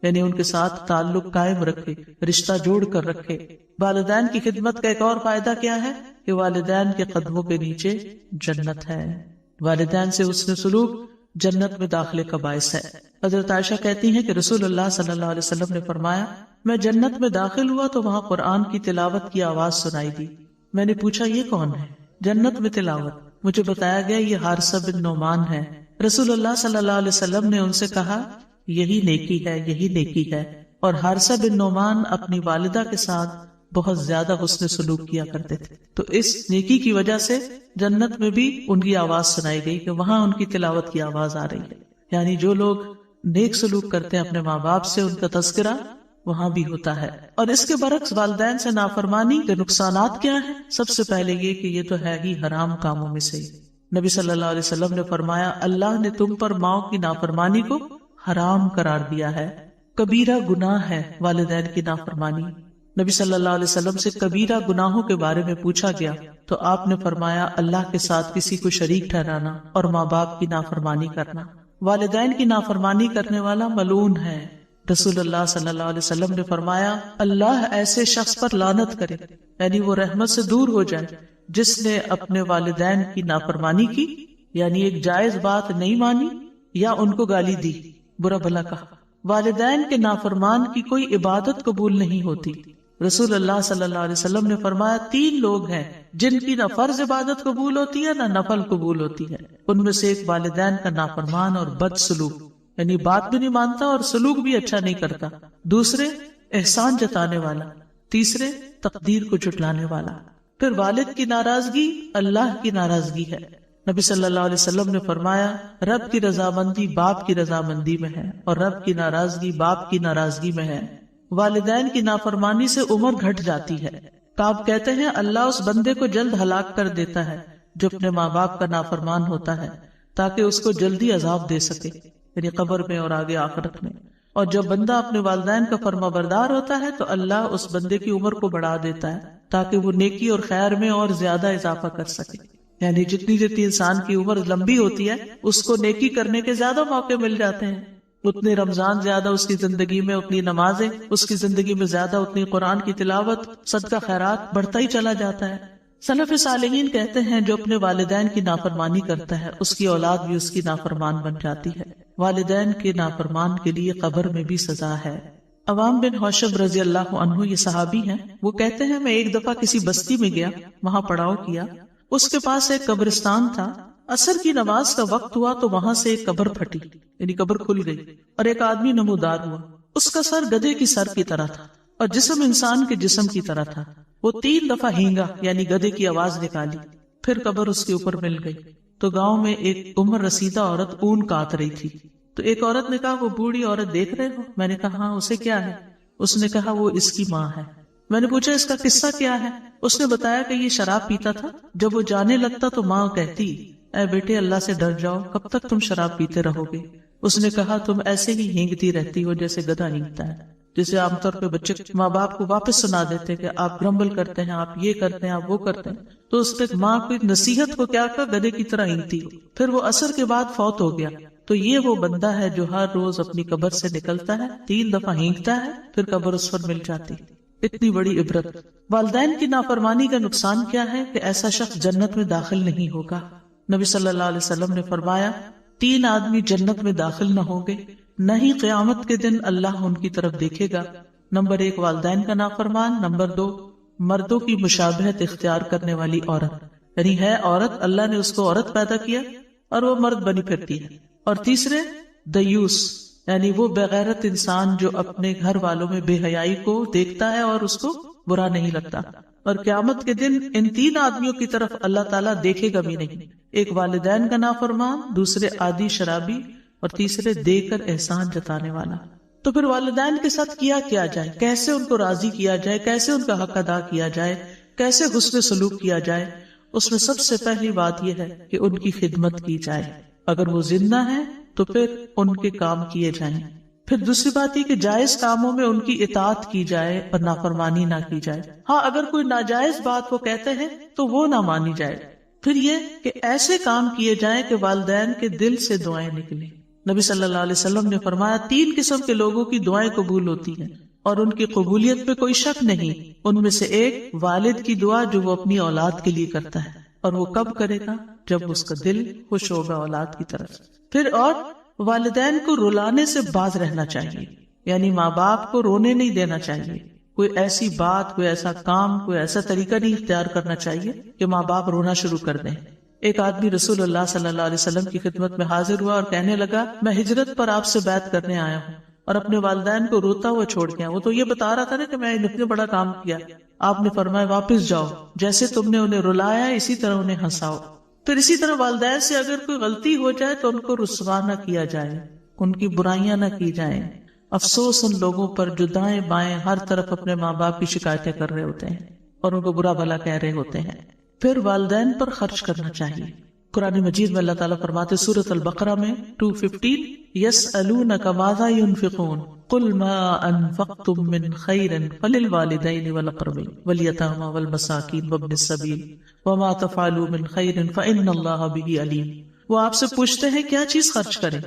یعنی ان کے ساتھ تعلق قائم رکھے، رشتہ جوڑ کر رکھے. والدین کی خدمت کا ایک اور فائدہ کیا ہے کہ والدین کے قدموں کے نیچے جنت ہے. والدین سے حسن سلوک جنت میں داخلے کا باعث ہے. حضرت عائشہ کہتی ہیں کہ رسول اللہ صلی اللہ علیہ وسلم نے فرمایا، میں جنت میں داخل ہوا تو وہاں قرآن کی تلاوت کی آواز سنائی دی. میں نے پوچھا یہ کون ہے؟ جنت میں تلاوت. مجھے بتایا گیا یہ حارثہ بن نعمان ہے. رسول اللہ صلی اللہ علیہ وسلم نے ان سے کہا یہی نیکی ہے، یہی نیکی ہے. اور حارثہ بن نعمان اپنی والدہ کے ساتھ بہت زیادہ حسن سلوک کیا کرتے تھے، تو اس نیکی کی وجہ سے جنت میں بھی ان کی آواز سنائی گئی کہ وہاں ان کی تلاوت کی آواز آ رہی ہے. یعنی جو لوگ نیک سلوک کرتے ہیں اپنے ماں باپ سے، ان کا تذکرہ وہاں بھی ہوتا ہے. اور اس کے برعکس والدین سے نافرمانی کے نقصانات کیا ہیں؟ سب سے پہلے یہ کہ یہ تو ہے ہی حرام کاموں میں سے. نبی صلی اللہ علیہ وسلم نے فرمایا، اللہ نے تم پر ماؤں کی نافرمانی کو حرام قرار دیا ہے. کبیرہ گناہ ہے والدین کی نافرمانی. نبی صلی اللہ علیہ وسلم سے کبیرہ گناہوں کے بارے میں پوچھا گیا تو آپ نے فرمایا اللہ کے ساتھ کسی کو شریک ٹھہرانا اور ماں باپ کی نافرمانی کرنا. والدین کی نافرمانی کرنے والا ملعون ہے. رسول اللہ صلی اللہ علیہ وسلم نے فرمایا، اللہ ایسے شخص پر لعنت کرے، یعنی وہ رحمت سے دور ہو جائے، جس نے اپنے والدین کی نافرمانی کی، یعنی ایک جائز بات نہیں مانی یا ان کو گالی دی، برا بھلا کہا. والدین کے نافرمان کی کوئی عبادت قبول نہیں ہوتی. رسول اللہ صلی اللہ علیہ وسلم نے فرمایا، 3 لوگ ہیں جن کی نہ فرض عبادت قبول ہوتی ہے نہ نفل قبول ہوتی ہے. ان میں سے ایک والدین کا نافرمان اور بد سلوک، یعنی بات بھی نہیں مانتا اور سلوک بھی اچھا نہیں کرتا. دوسرے احسان جتانے والا. تیسرے تقدیر کو جھٹلانے والا. پھر والد کی ناراضگی اللہ کی ناراضگی ہے. نبی صلی اللہ علیہ وسلم نے فرمایا، رب کی رضامندی باپ کی رضامندی میں ہے اور رب کی ناراضگی باپ کی ناراضگی میں ہے. والدین کی نافرمانی سے عمر گھٹ جاتی ہے. کعب کہتے ہیں اللہ اس بندے کو جلد ہلاک کر دیتا ہے جو اپنے ماں باپ کا نافرمان ہوتا ہے، تاکہ اس کو جلدی عذاب دے سکے، یعنی قبر میں اور آگے آخرت میں. اور جب بندہ اپنے والدین کا فرما بردار ہوتا ہے تو اللہ اس بندے کی عمر کو بڑھا دیتا ہے تاکہ وہ نیکی اور خیر میں اور زیادہ اضافہ کر سکے. یعنی جتنی انسان کی عمر لمبی ہوتی ہے اس کو نیکی کرنے کے زیادہ موقع مل جاتے ہیں. اتنے رمضان زیادہ اس کی زندگی میں، اتنی نمازیں اس کی زندگی میں زیادہ، اتنی قرآن کی تلاوت، صدقہ خیرات بڑھتا ہی چلا جاتا ہے. سلف صالحین کہتے ہیں جو اپنے والدین کی نافرمانی کرتا ہے اس کی اولاد بھی اس کی نافرمان بن جاتی ہے. والدین کے نافرمان کے لیے قبر میں بھی سزا ہے. عوام بن حوشب رضی اللہ عنہ یہ صحابی ہیں. وہ کہتے ہیں میں ایک دفعہ کسی بستی میں گیا، وہاں پڑاؤ کیا. اس کے پاس ایک قبرستان تھا. عصر کی نماز کا وقت ہوا تو وہاں سے ایک قبر پھٹی، یعنی قبر کھل گئی اور ایک آدمی نمودار ہوا. اس کا سر گدھے کی سر کی طرح تھا اور جسم انسان کے جسم کی طرح تھا. وہ 3 دفعہ ہینگا یعنی گدھے کی آواز نکالی، پھر قبر اس کے اوپر مل گئی. تو گاؤں میں ایک عمر رسیدہ عورت اون کاٹ رہی تھی. تو ایک عورت نے کہا وہ بوڑھی عورت دیکھ رہے ہو؟ میں نے کہا ہاں. اسے کیا ہے؟ اس نے کہا وہ اس کی ماں ہے. میں نے پوچھا اس کا قصہ کیا ہے؟ اس نے بتایا کہ یہ شراب پیتا تھا. جب وہ جانے لگتا تو ماں کہتی اے بیٹے اللہ سے ڈر جاؤ، کب تک تم شراب پیتے رہو گے؟ اس نے کہا تم ایسے ہی ہینگتی رہتی ہو جیسے گدھا ہینگتا ہے. جیسے عام طور پہ بچے ماں باپ کو واپس سنا دیتے کہ آپ گرمبل کرتے ہیں، آپ یہ کرتے ہیں، آپ وہ کرتے ہیں. تو اس نے ماں کو نصیحت کو کیا کہا، گدھے کی طرح ہینگتی ہو. پھر وہ عصر کے بعد فوت ہو گیا. تو یہ وہ بندہ ہے جو ہر روز اپنی قبر سے نکلتا ہے، 3 دفعہ ہینگتا ہے، پھر قبر اس پر مل جاتی. اتنی بڑی عبرت. والدین کی نافرمانی کا نقصان کیا ہے کہ ایسا شخص جنت میں داخل نہیں ہوگا. نبی صلی اللہ علیہ وسلم نے فرمایا 3 آدمی جنت میں داخل نہ ہوں گے، نہ ہی قیامت کے دن اللہ ان کی طرف دیکھے گا. نمبر 1 والدین کا نافرمان. نمبر 2 مردوں کی مشابہت اختیار کرنے والی عورت، یعنی ہے عورت، اللہ نے اس کو عورت پیدا کیا اور وہ مرد بنی پھرتی ہے. اور تیسرے دیوس، یعنی وہ بغیرت انسان جو اپنے گھر والوں میں بے حیائی کو دیکھتا ہے اور اس کو برا نہیں لگتا. اور قیامت کے دن ان 3 آدمیوں کی طرف اللہ تعالیٰ دیکھے گا بھی نہیں. ایک والدین کا نافرمان، دوسرے عادی شرابی، اور تیسرے دے کر احسان جتانے والا. تو پھر والدین کے ساتھ کیا جائے، کیسے ان کو راضی کیا جائے، کیسے ان کا حق ادا کیا جائے، کیسے حسن سلوک کیا جائے؟ اس میں سب سے پہلی بات یہ ہے کہ ان کی خدمت کی جائے. اگر وہ زندہ ہیں تو پھر ان کے کام کیے جائیں. پھر دوسری بات یہ کہ جائز کاموں میں ان کی اطاعت کی جائے اور نافرمانی نہ کی جائے. ہاں اگر کوئی ناجائز بات وہ کہتے ہیں تو وہ نہ مانی جائے. پھر یہ کہ ایسے کام کیے جائیں کہ والدین کے دل سے دعائیں نکلیں. نبی صلی اللہ علیہ وسلم نے فرمایا 3 قسم کے لوگوں کی دعائیں قبول ہوتی ہیں اور ان کی قبولیت پہ کوئی شک نہیں. ان میں سے ایک والد کی دعا جو وہ اپنی اولاد کے لیے کرتا ہے، اور وہ کب کرے گا؟ جب اس کا دل خوش ہوگا اولاد کی طرف. پھر اور والدین کو رلانے سے باز رہنا چاہیے، یعنی ماں باپ کو رونے نہیں دینا چاہیے. کوئی ایسی بات، کوئی ایسا کام، کوئی ایسا طریقہ نہیں اختیار کرنا چاہیے کہ ماں باپ رونا شروع کر دیں. ایک آدمی رسول اللہ صلی اللہ علیہ وسلم کی خدمت میں حاضر ہوا اور کہنے لگا میں ہجرت پر آپ سے بیعت کرنے آیا ہوں اور اپنے والدین کو روتا ہوا چھوڑ گیا. وہ تو یہ بتا رہا تھا نا کہ میں اتنا بڑا کام کیا. آپ نے فرمایا واپس جاؤ، جیسے تم نے انہیں رلایا اسی طرح انہیں ہنساؤ. پھر اسی طرح والدین سے اگر کوئی غلطی ہو جائے تو ان کو رسوا نہ کیا جائے، ان کی برائیاں نہ کی جائیں. افسوس ان لوگوں پر جو دائیں بائیں ہر طرف اپنے ماں باپ کی شکایتیں کر رہے ہوتے ہیں اور ان کو برا بھلا کہہ رہے ہوتے ہیں. پھر والدین پر خرچ کرنا چاہیے. قرآن مجید میں اللہ تعالیٰ فرماتے سورۃ البقرہ میں 215 یسألونک ماذا ينفقون قل ما انفقتم من خیر فللوالدین والاقربین والیتامى والمساکین وابن السبیل وما تفعلوا من خیر فإن اللہ بہ علیم. وہ آپ سے پوچھتے ہیں کیا چیز خرچ کریں،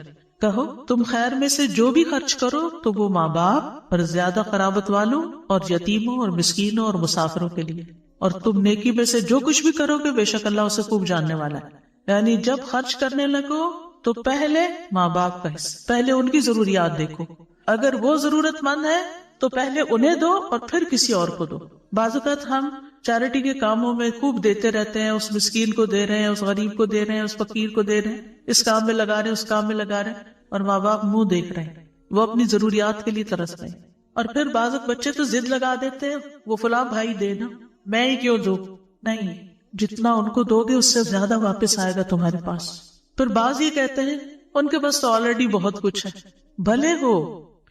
کہو تم خیر میں سے جو بھی خرچ کرو تو وہ ماں باپ اور زیادہ قرابت والوں اور یتیموں اور مسکینوں اور مسافروں کے لیے، اور تم نیکی میں سے جو کچھ بھی کرو گے بے شک اللہ اسے خوب جاننے والا ہے. یعنی جب خرچ کرنے لگو تو پہلے ماں باپ کا حصہ، پہلے ان کی ضروریات دیکھو. اگر وہ ضرورت مند ہے تو پہلے انہیں دو اور پھر کسی اور کو دو. بعض اوقات ہم چیریٹی کے کاموں میں خوب دیتے رہتے ہیں، اس مسکین کو دے رہے ہیں، اس غریب کو دے رہے ہیں، اس فقیر کو دے رہے ہیں، اس کام میں لگا رہے ہیں، اس کام میں لگا رہے ہیں، اور ماں باپ منہ دیکھ رہے ہیں، وہ اپنی ضروریات کے لیے ترس رہے ہیں. اور پھر بعض بچے تو ضد لگا دیتے ہیں وہ فلاں بھائی دینا، میں ہی کیوں دوں. نہیں، جتنا ان کو دو گے اس سے زیادہ واپس آئے گا تمہارے پاس. پھر بعض یہ کہتے ہیں ان کے پاس تو آلریڈی بہت کچھ ہے، بھلے ہو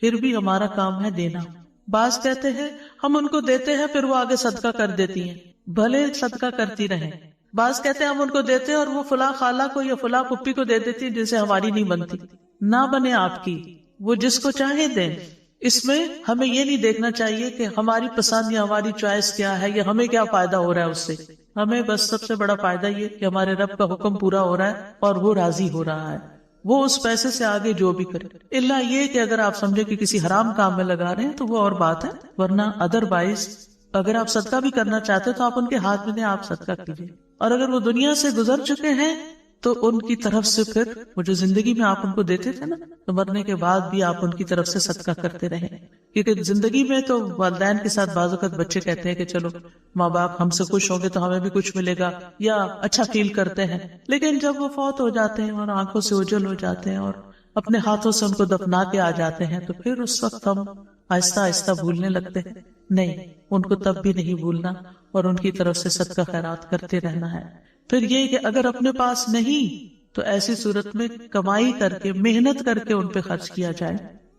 پھر بھی ہمارا کام ہے دینا. بعض کہتے ہیں ہم ان کو دیتے ہیں پھر وہ آگے صدقہ کر دیتی ہیں، بھلے صدقہ کرتی رہیں. بعض کہتے ہیں ہم ان کو دیتے ہیں اور وہ فلاں خالہ کو یا فلاں پھپھی کو دے دیتی ہیں جن سے ہماری نہیں بنتی. نہ بنے آپ کی، وہ جس کو چاہے دیں. اس میں ہمیں یہ نہیں دیکھنا چاہیے کہ ہماری پسند یا ہماری چوائس کیا ہے یا ہمیں کیا فائدہ ہو رہا ہے اس سے. ہمیں بس سب سے بڑا فائدہ یہ کہ ہمارے رب کا حکم پورا ہو رہا ہے اور وہ راضی ہو رہا ہے. وہ اس پیسے سے آگے جو بھی کرے، الا یہ کہ اگر آپ سمجھے کہ کسی حرام کام میں لگا رہے ہیں تو وہ اور بات ہے، ورنہ ادروائز اگر آپ صدقہ بھی کرنا چاہتے تو آپ ان کے ہاتھ میں دیں، آپ صدقہ کیجیے. اور اگر وہ دنیا سے گزر چکے ہیں تو ان کی طرف سے پھر وہ جو زندگی میں آپ ان کو دیتے تھے نا، تو مرنے کے بعد بھی آپ ان کی طرف سے صدقہ کرتے رہیں. کیونکہ زندگی میں تو والدین کے ساتھ بعض اوقات بچے کہتے ہیں کہ چلو ماں باپ ہم سے خوش ہوں گے تو ہمیں بھی کچھ ملے گا، یا اچھا فیل کرتے ہیں. لیکن جب وہ فوت ہو جاتے ہیں اور آنکھوں سے اوجھل ہو جاتے ہیں اور اپنے ہاتھوں سے ان کو دفنا کے آ جاتے ہیں تو پھر اس وقت ہم آہستہ آہستہ بھولنے لگتے ہیں؟ نہیں، ان کو تب بھی نہیں بھولنا اور ان کی طرف سے صدقہ خیرات کرتے رہنا ہے۔ پھر یہ کہ اگر اپنے پاس نہیں تو ایسی صورت میں کمائی کر کے، محنت کر کے ان پہ خرچ کیا جائے۔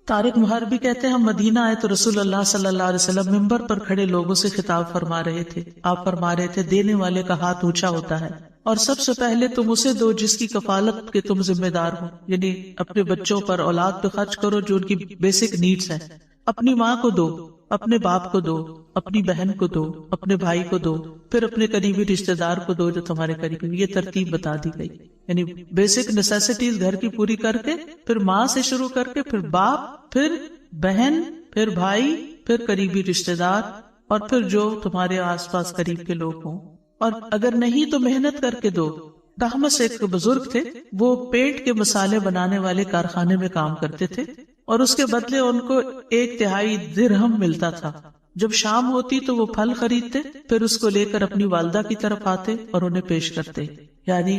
طارق محربی کہتے ہیں ہم مدینہ آئے تو رسول اللہ صلی اللہ علیہ وسلم منبر پر کھڑے لوگوں سے خطاب فرما رہے تھے۔ آپ فرما رہے تھے دینے والے کا ہاتھ اونچا ہوتا ہے اور سب سے پہلے تم اسے دو جس کی کفالت کے تم ذمہ دار ہو، یعنی اپنے بچوں پر، اولاد پہ خرچ کرو جو ان کی بیسک نیڈز ہیں۔ اپنی ماں کو دو، اپنے باپ کو دو، اپنی بہن کو دو، اپنے بھائی کو دو، پھر اپنے قریبی رشتہ دار کو دو جو تمہارے قریبی۔ یہ ترتیب بتا دی گئی، یعنی بیسک نیسیسٹیز گھر کی پوری کر کے، پھر ماں سے شروع کر کے، پھر باپ، پھر بہن، پھر بھائی، پھر قریبی رشتہ دار، اور پھر جو تمہارے آس پاس قریب کے لوگ ہوں۔ اور اگر نہیں تو محنت کر کے دو۔ دہمس ایک بزرگ تھے، وہ پینٹ کے مسالے بنانے والے کارخانے میں کام کرتے تھے اور اس کے بدلے ان کو 1/3 درہم ملتا تھا۔ جب شام ہوتی تو وہ پھل خریدتے، پھر اس کو لے کر اپنی والدہ کی طرف آتے اور انہیں پیش کرتے، یعنی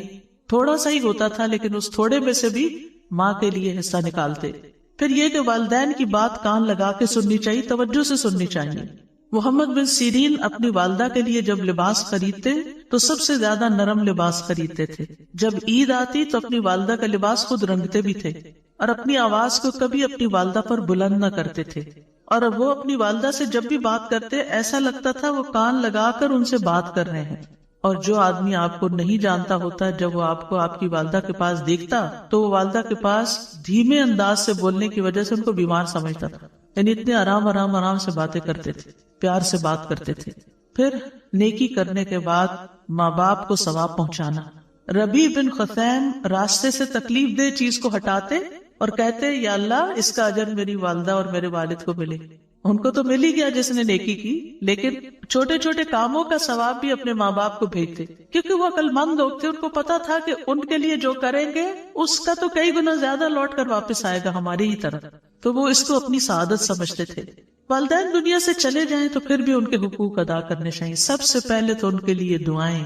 تھوڑا سا ہی ہوتا تھا لیکن اس تھوڑے میں سے بھی ماں کے لیے حصہ نکالتے۔ پھر یہ کہ والدین کی بات کان لگا کے سننی چاہیے، توجہ سے سننی چاہیے۔ محمد بن سیرین اپنی والدہ کے لیے جب لباس خریدتے تو سب سے زیادہ نرم لباس خریدتے تھے۔ جب عید آتی تو اپنی والدہ کا لباس خود رنگتے بھی تھے اور اپنی آواز کو کبھی اپنی والدہ پر بلند نہ کرتے تھے، اور وہ اپنی والدہ سے جب بھی بات کرتے ایسا لگتا تھا وہ کان لگا کر ان سے بات کر رہے ہیں۔ اور جو آدمی آپ کو نہیں جانتا ہوتا، جب وہ آپ کو آپ کی والدہ کے پاس دیکھتا تو وہ والدہ کے پاس دھیمے انداز سے بولنے کی وجہ سے ان کو بیمار سمجھتا تھا، یعنی اتنے آرام سے باتیں کرتے تھے، پیار سے بات کرتے تھے۔ پھر نیکی کرنے کے بعد ماں باپ کو ثواب پہنچانا۔ ربیع بن خثیم راستے سے تکلیف دہ چیز کو ہٹاتے اور کہتے یا اللہ اس کا اجر میری والدہ اور میرے والد کو ملے۔ ان کو تو مل ہی گیا جس نے نیکی کی، لیکن چھوٹے چھوٹے کاموں کا ثواب بھی اپنے ماں باپ کو بھیجتے، کیونکہ وہ عقل مند لوگ تھے، ان کو پتا تھا کہ ان کے لیے جو کریں گے اس کا تو کئی گنا زیادہ لوٹ کر واپس آئے گا ہماری ہی طرف، تو وہ اس کو اپنی سعادت سمجھتے تھے۔ والدین دنیا سے چلے جائیں تو پھر بھی ان کے حقوق ادا کرنے چاہیے۔ سب سے پہلے تو ان کے لیے دعائیں۔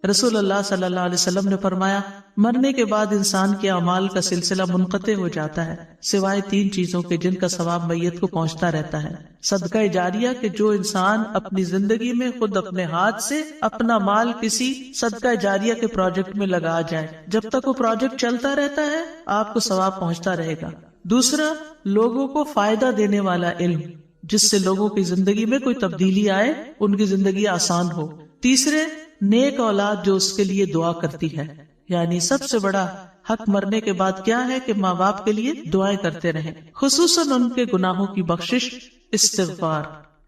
رسول اللہ صلی اللہ علیہ وسلم نے فرمایا مرنے کے بعد انسان کے اعمال کا سلسلہ منقطع ہو جاتا ہے سوائے 3 چیزوں کے جن کا ثواب میت کو پہنچتا رہتا ہے۔ صدقہ جاریہ کہ جو انسان اپنی زندگی میں خود اپنے ہاتھ سے اپنا مال کسی صدقہ جاریہ کے پروجیکٹ میں لگا جائے، جب تک وہ پروجیکٹ چلتا رہتا ہے آپ کو ثواب پہنچتا رہے گا۔ دوسرا، لوگوں کو فائدہ دینے والا علم جس سے لوگوں کی زندگی میں کوئی تبدیلی آئے، ان کی زندگی آسان ہو۔ تیسرے، نیک اولاد جو اس کے لیے دعا کرتی ہے، یعنی سب سے بڑا حق مرنے کے بعد کیا ہے کہ ماں باپ کے لیے دعائیں کرتے رہیں، خصوصاً ان کے گناہوں کی بخشش، استغفار۔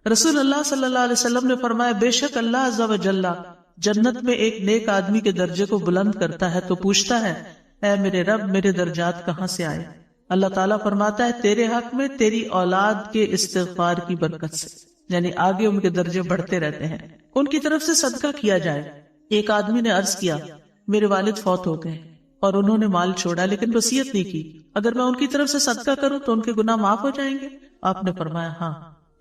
رسول اللہ صلی اللہ علیہ وسلم نے فرمایا بے شک اللہ عز و جل جنت میں ایک نیک آدمی کے درجے کو بلند کرتا ہے تو پوچھتا ہے اے میرے رب میرے درجات کہاں سے آئے؟ اللہ تعالیٰ فرماتا ہے تیرے حق میں تیری اولاد کے استغفار کی برکت سے، یعنی آگے ان کے درجے بڑھتے رہتے ہیں۔ ان کی طرف سے صدقہ کیا جائے۔ ایک آدمی نے عرض کیا میرے والد فوت ہو گئے اور انہوں نے مال چھوڑا لیکن وصیت نہیں کی، اگر میں ان کی طرف سے صدقہ کروں تو ان کے گناہ معاف ہو جائیں گے؟ آپ نے فرمایا ہاں۔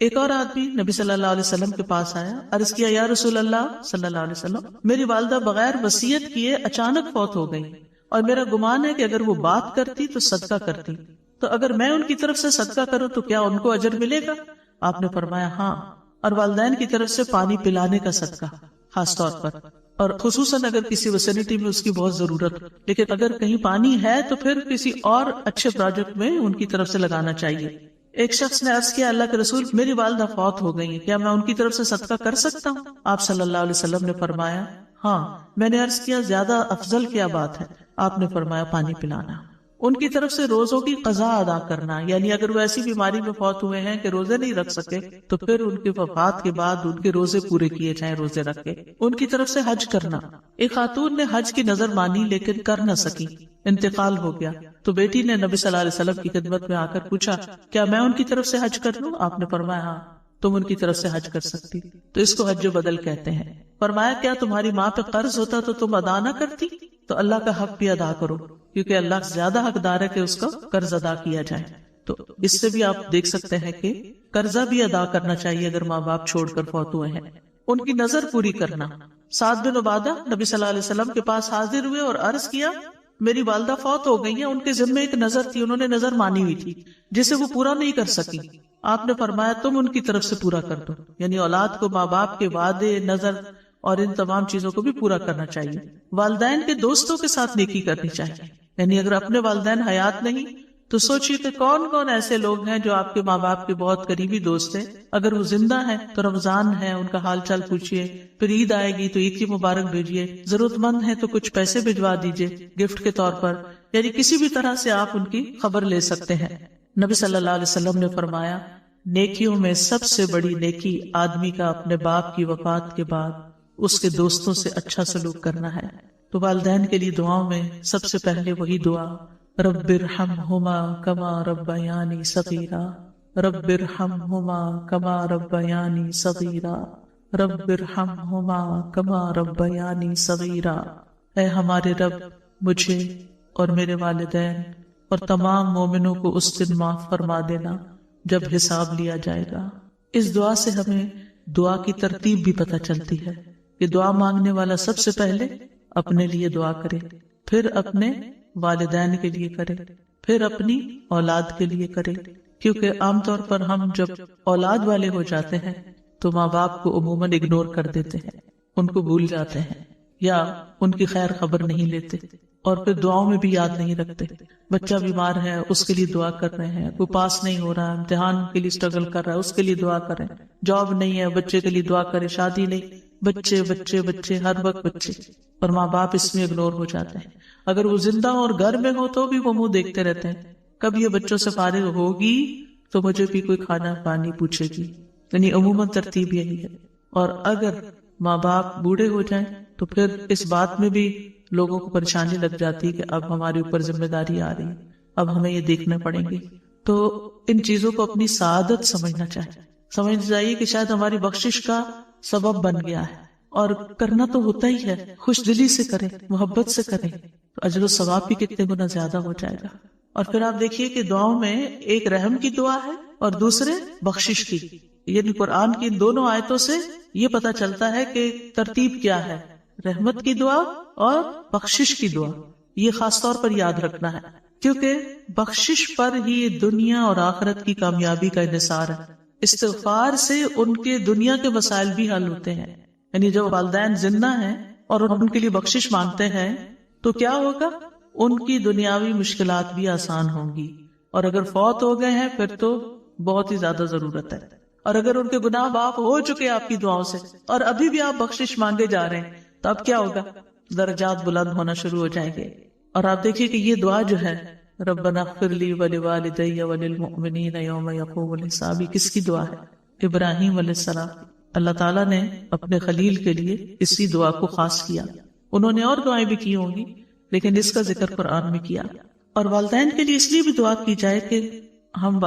ایک اور آدمی نبی صلی اللہ علیہ وسلم کے پاس آیا، عرض کیا یا رسول اللہ صلی اللہ علیہ وسلم میری والدہ بغیر وصیت کیے اچانک فوت ہو گئی اور میرا گمان ہے کہ اگر وہ بات کرتی تو صدقہ کرتی، تو اگر میں ان کی طرف سے صدقہ کروں تو کیا ان کو اجر ملے گا؟ آپ نے فرمایا ہاں، اور والدین کی طرف سے پانی پلانے کا صدقہ خاص طور پر، اور خصوصاً اگر کسی ویسینٹی میں اس کی بہت ضرورت، لیکن اگر کہیں پانی ہے تو پھر کسی اور اچھے پروجیکٹ میں ان کی طرف سے لگانا چاہیے۔ ایک شخص نے عرض کیا اللہ کے رسول میری والدہ فوت ہو گئی ہیں، کیا میں ان کی طرف سے صدقہ کر سکتا ہوں؟ آپ صلی اللہ علیہ وسلم نے فرمایا ہاں۔ میں نے عرض کیا زیادہ افضل کیا بات ہے؟ آپ نے فرمایا پانی پلانا۔ ان کی طرف سے روزوں کی قضا ادا کرنا، یعنی اگر وہ ایسی بیماری میں فوت ہوئے ہیں کہ روزے نہیں رکھ سکے تو پھر ان کی وفات کے بعد ان کے روزے پورے کیے جائیں روزے رکھ کے۔ ان کی طرف سے حج کرنا۔ ایک خاتون نے حج کی نظر مانی لیکن کر نہ سکی، انتقال ہو گیا، تو بیٹی نے نبی صلی اللہ علیہ وسلم کی خدمت میں آ کر پوچھا کیا میں ان کی طرف سے حج کر لوں؟ آپ نے فرمایا ہاں تم ان کی طرف سے حج کر سکتی، تو اس کو حج بدل کہتے ہیں۔ فرمایا کیا تمہاری ماں پہ قرض ہوتا تو تم ادا نہ کرتی؟ تو اللہ کا حق بھی ادا کرو، کیونکہ اللہ زیادہ حقدار ہے کہ اس کا قرض ادا کیا جائے۔ تو اس سے بھی آپ دیکھ سکتے ہیں کہ قرضہ بھی ادا کرنا چاہیے اگر ماں باپ چھوڑ کر فوت ہوئے ہیں۔ ان کی نظر پوری کرنا۔ سعد بن عبادہ نبی صلی اللہ علیہ وسلم کے پاس حاضر ہوئے اور عرض کیا میری والدہ فوت ہو گئی ہیں، ان کے ذمے ایک نظر تھی، انہوں نے نظر مانی ہوئی تھی جسے وہ پورا نہیں کر سکی، آپ نے فرمایا تم ان کی طرف سے پورا کر دو، یعنی اولاد کو ماں باپ کے وعدے، نظر اور ان تمام چیزوں کو بھی پورا کرنا چاہیے۔ والدین کے دوستوں کے ساتھ نیکی کرنی چاہیے، یعنی اگر اپنے والدین حیات نہیں تو سوچیے کہ کون کون ایسے لوگ ہیں جو آپ کے ماں باپ کے بہت قریبی دوست ہیں، اگر وہ زندہ ہیں تو رمضان ہے ان کا حال چال پوچھیے، پھر عید آئے گی تو عید کی مبارک بھیجیے، ضرورت مند ہے تو کچھ پیسے بھجوا دیجیے گفٹ کے طور پر، یعنی کسی بھی طرح سے آپ ان کی خبر لے سکتے ہیں۔ نبی صلی اللہ علیہ وسلم نے فرمایا نیکیوں میں سب سے بڑی نیکی آدمی کا اپنے باپ کی وفات کے بعد اس کے دوستوں سے اچھا سلوک کرنا ہے۔ تو والدین کے لیے دعاؤں میں سب سے پہلے وہی دعا رب ارحمہما کما ربیانی صغیرا، رب ارحمہما کما ربیانی صغیرا، رب ارحمہما کما ربیانی صغیرا، اے ہمارے رب مجھے اور میرے والدین اور تمام مومنوں کو اس دن معاف فرما دینا جب حساب لیا جائے گا۔ اس دعا سے ہمیں دعا کی ترتیب بھی پتہ چلتی ہے کہ دعا مانگنے والا سب سے پہلے اپنے لیے دعا کرے، پھر اپنے والدین کے لیے کرے، پھر اپنی اولاد کے لیے کرے، کیونکہ عام طور پر ہم جب اولاد والے ہو جاتے ہیں تو ماں باپ کو عموماً اگنور کر دیتے ہیں، ان کو بھول جاتے ہیں یا ان کی خیر خبر نہیں لیتے، اور پھر دعاؤں میں بھی یاد نہیں رکھتے۔ بچہ بیمار ہے اس کے لیے دعا کر رہے ہیں، کوئی پاس نہیں ہو رہا، امتحان کے لیے اسٹرگل کر رہا ہے اس کے لیے دعا کریں، جاب نہیں ہے بچے کے لیے دعا کریں، شادی نہیں، بچے بچے بچے، ہر وقت بچے، اور ماں باپ اس میں اگنور ہو جاتے ہیں۔ اگر وہ زندہ ہو اور گھر میں ہو تو بھی وہ منہ دیکھتے رہتے ہیں، کب یہ بچوں سے فارغ ہوگی تو مجھے بھی کوئی کھانا پانی پوچھے گی، یعنی عموماً ترتیب یہی ہے۔ اور اگر ماں باپ بوڑھے ہو جائیں تو پھر اس بات میں بھی لوگوں کو پریشانی لگ جاتی کہ اب ہمارے اوپر ذمہ داری آ رہی ہے، اب ہمیں یہ دیکھنا پڑیں گی۔ تو ان چیزوں کو اپنی سعادت سمجھنا چاہیے، سمجھ جائیے کہ شاید ہماری بخشش کا سبب بن گیا ہے، اور کرنا تو ہوتا ہی ہے، خوش دلی سے کریں، محبت سے کریں تو اجر و ثواب بھی کتنے گنا زیادہ ہو جائے گا۔ اور پھر آپ دیکھیے کہ دعاؤں میں ایک رحم کی دعا ہے اور دوسرے بخشش کی، یعنی قرآن کی ان دونوں آیتوں سے یہ پتا چلتا ہے کہ ترتیب کیا ہے، رحمت کی دعا اور بخشش کی دعا۔ یہ خاص طور پر یاد رکھنا ہے کیونکہ بخشش پر ہی دنیا اور آخرت کی کامیابی کا انحصار ہے۔ استغفار سے ان کے دنیا کے مسائل بھی حل ہوتے ہیں، یعنی جو والدین زندہ ہیں اور ان کے لیے بخشش مانگتے ہیں تو کیا ہوگا، ان کی دنیاوی مشکلات بھی آسان ہوں گی، اور اگر فوت ہو گئے ہیں پھر تو بہت ہی زیادہ ضرورت ہے، اور اگر ان کے گناہ معاف ہو چکے آپ کی دعاؤں سے اور ابھی بھی آپ بخشش مانگے جا رہے ہیں تو اب کیا ہوگا، درجات بلند ہونا شروع ہو جائیں گے۔ اور آپ دیکھیے کہ یہ دعا جو ہے ربنا اغفر لی ولوالدی وللمؤمنین یوم یقوم الحساب، کس کی دعا ہے؟ ابراہیم علیہ السلام۔ اللہ تعالیٰ نے اپنے خلیل کے لیے اسی دعا کو خاص کیا، انہوں نے اور دعائیں بھی کی ہوں گی لیکن اس کا ذکر قرآن میں کیا۔ اور والدین کے لیے اس لیے بھی دعا کی جائے کہ ہم